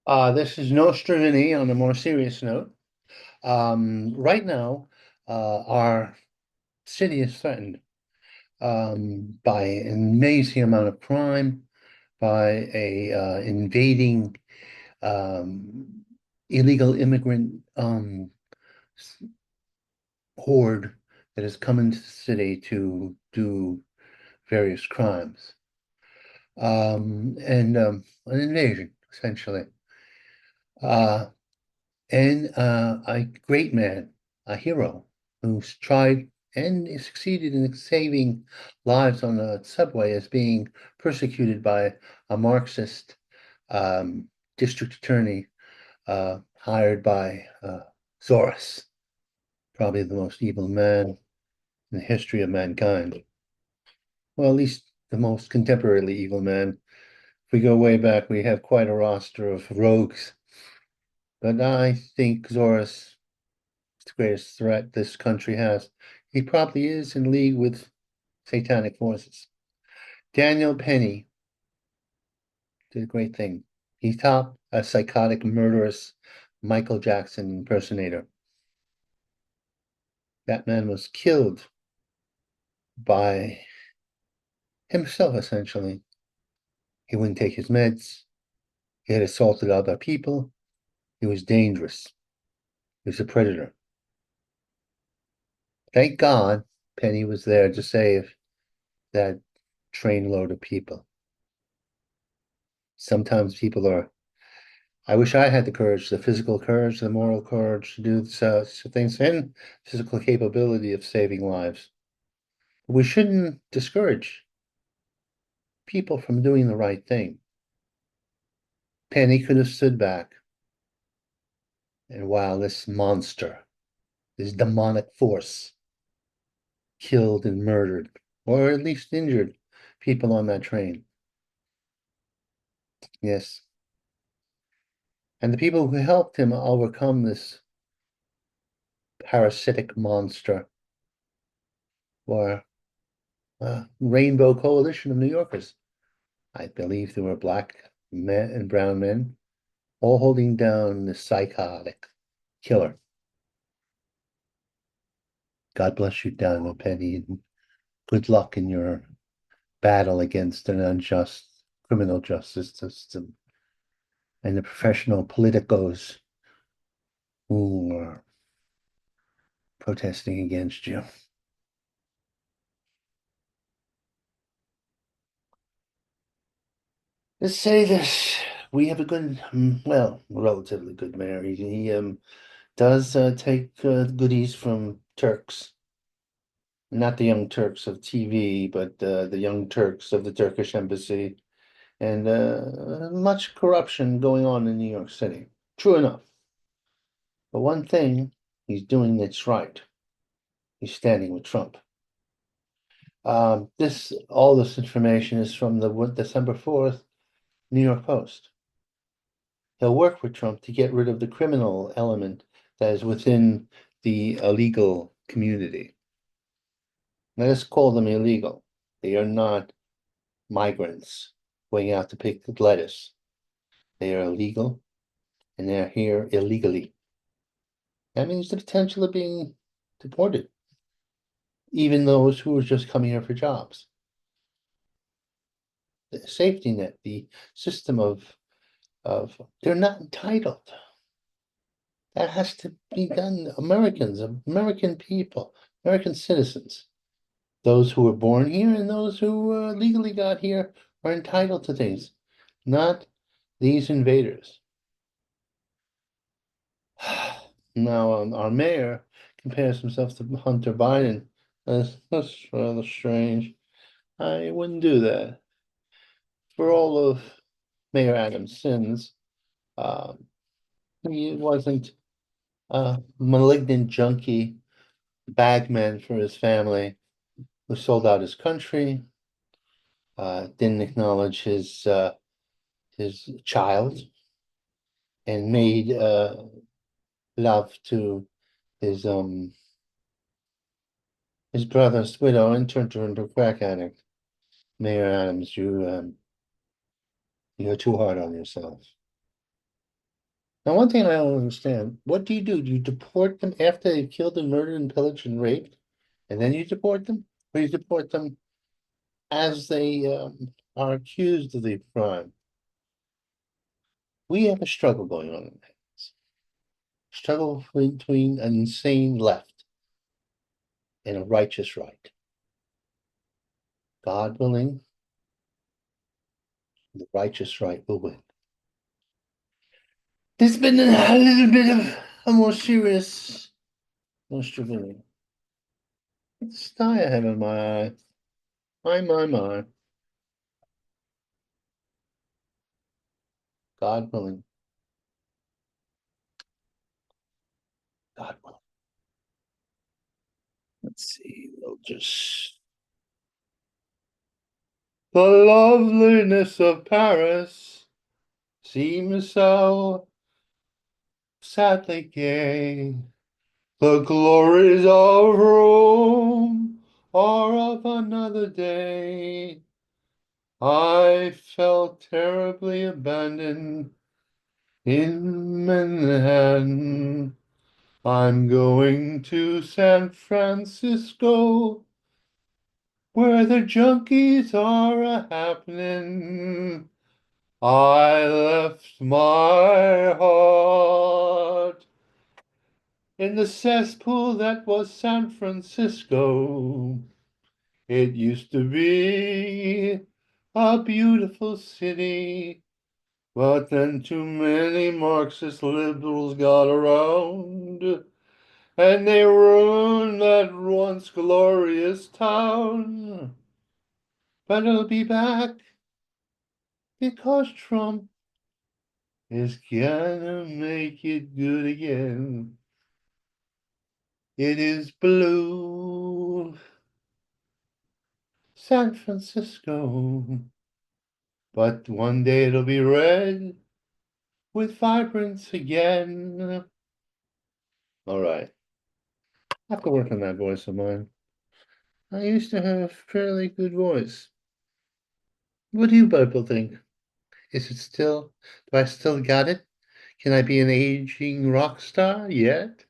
This is no Nostrovini on a more serious note. Right now, our city is threatened by an amazing amount of crime, by a invading um, illegal immigrant horde that has come into the city to do various crimes, and an invasion, essentially. Uh, and a great man, a hero, who's tried and succeeded in saving lives on the subway as being persecuted by a Marxist um, district attorney hired by Soros, probably the most evil man in the history of mankind. Well, at least the most contemporarily evil man. If we go way back, we have quite a roster of rogues. But I think Soros the greatest threat this country has. He probably is in league with satanic forces. Daniel Penny did a great thing. He topped a psychotic, murderous Michael Jackson impersonator. That man was killed by himself, essentially. He wouldn't take his meds. He had assaulted other people. He was dangerous. He was a predator. Thank God Penny was there to save that trainload of people. Sometimes people are I wish I had the courage, the physical courage, the moral courage to do such things and physical capability of saving lives. We shouldn't discourage people from doing the right thing. Penny could have stood back, and while this monster, this demonic force, killed and murdered, or at least injured people on that train. Yes. And the people who helped him overcome this parasitic monster were a rainbow coalition of New Yorkers. I believe there were black men and brown men, all holding down the psychotic killer. God bless you, Daniel Penny, and good luck in your battle against an unjust criminal justice system and the professional politicos who are protesting against you. Let's say this. We have a good, well, relatively good mayor. He does take goodies from Turks. Not the Young Turks of TV, but the Young Turks of the Turkish embassy, and much corruption going on in New York City. True enough. But one thing he's doing that's right. He's standing with Trump. All this information is from the December 4th New York Post. He'll work with Trump to get rid of the criminal element that is within the illegal community. Let us call them illegal. They are not migrants going out to pick lettuce. They are illegal and they're here illegally. That means the potential of being deported, even those who are just coming here for jobs. The safety net, the system of they're not entitled. That has to be done. Americans, American people, American citizens, those who were born here and those who legally got here are entitled to things, not these invaders. Now, our mayor compares himself to Hunter Biden. That's rather strange. I wouldn't do that. For all of Mayor Adams' sins, uh, he wasn't a malignant junkie bagman for his family who sold out his country, didn't acknowledge his child, and made love to his um his brother's widow and turned her into a crack addict. Mayor Adams, you're too hard on yourself. Now, one thing I don't understand, what do? Do you deport them after they've killed and murdered and pillaged and raped, and then you deport them? Or you deport them as they are accused of the crime? We have a struggle going on in that. Struggle between an insane left and a righteous right. God willing, the righteous right will win. There's been a little bit of a more serious, more struggling. What sty I have in my eye? My. God willing. God willing. Let's see. We'll just. The loveliness of Paris seems so sadly gay. The glories of Rome are of another day. I felt terribly abandoned in Manhattan. I'm going to San Francisco, where the junkies are a-happening. I left my heart in the cesspool that was San Francisco. It used to be a beautiful city, but then too many Marxist liberals got around, and they ruined that once glorious town. But it'll be back because Trump is gonna make it good again. It is blue, San Francisco, but one day it'll be red with vibrance again. All right, I have to work on that voice of mine. I used to have a fairly good voice. What do you people think? Is it still, do I still got it? Can I be an aging rock star yet?